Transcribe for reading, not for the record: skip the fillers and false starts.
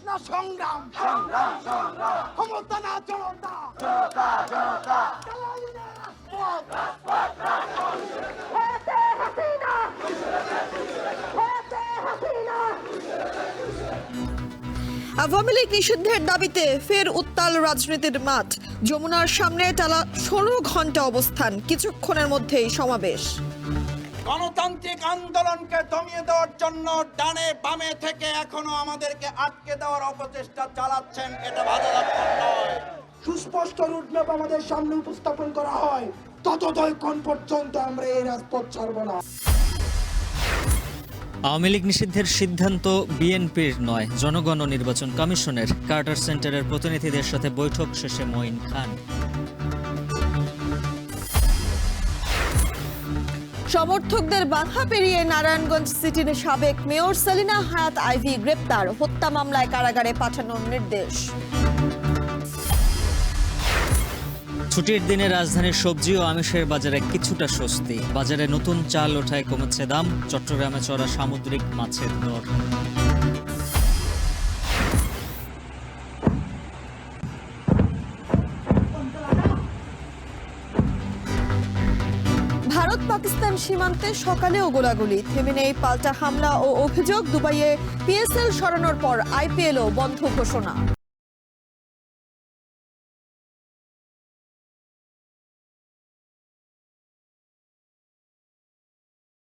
না সংগ্রাম ক্ষমতা না জনতা চালাই না রাজপথ। হতে হাসিনা হতে হাসিনা। আওয়ামী লীগ নিষিদ্ধের দাবিতে ফের উত্তাল রাজনীতির মাঠ। যমুনার সামনে টানা 16 ঘন্টা অবস্থান, কিছুক্ষণের মধ্যেই সমাবেশ। গণতান্ত্রিক আন্দোলনকে দমিয়ে দেওয়ার জন্য ডানে বামে থেকে এখনো আমাদেরকে আটকে দেওয়ার অপচেষ্টা চালাচ্ছেন, এটা ভালো লক্ষণ নয়। সুস্পষ্ট রুটম্যাপ আমাদের সামনে উপস্থাপন করা হয়, ততক্ষণ পর্যন্ত আমরা এই রাজপথ ছাড়ব না। আওয়ামী লীগ নিষিদ্ধের সিদ্ধান্ত বিএনপির নয়, জনগণ ও নির্বাচন কমিশনের। কার্টার সেন্টারের প্রতিনিধিদের সাথে বৈঠক শেষে মঈন খান। সমর্থকদের বাধা পেরিয়ে নারায়ণগঞ্জ সিটির সাবেক মেয়র সেলিনা হায়াৎ আইভি গ্রেপ্তার, হত্যা মামলায় কারাগারে পাঠানোর নির্দেশ। ছুটির দিনে রাজধানীর সবজি ও আমিষের বাজারে কিছুটা স্বস্তি। বাজারে নতুন চাল ওঠায় কমেছে দাম। চট্টগ্রামে চড়া সামুদ্রিক মাছের দর। ভারত পাকিস্তান সীমান্তে সকালেও গোলাগুলি, থেমে নেই পাল্টা হামলা ও অভিযোগ। দুবাইয়ে পিএসএল সরানোর পর আইপিএলও বন্ধ ঘোষণা।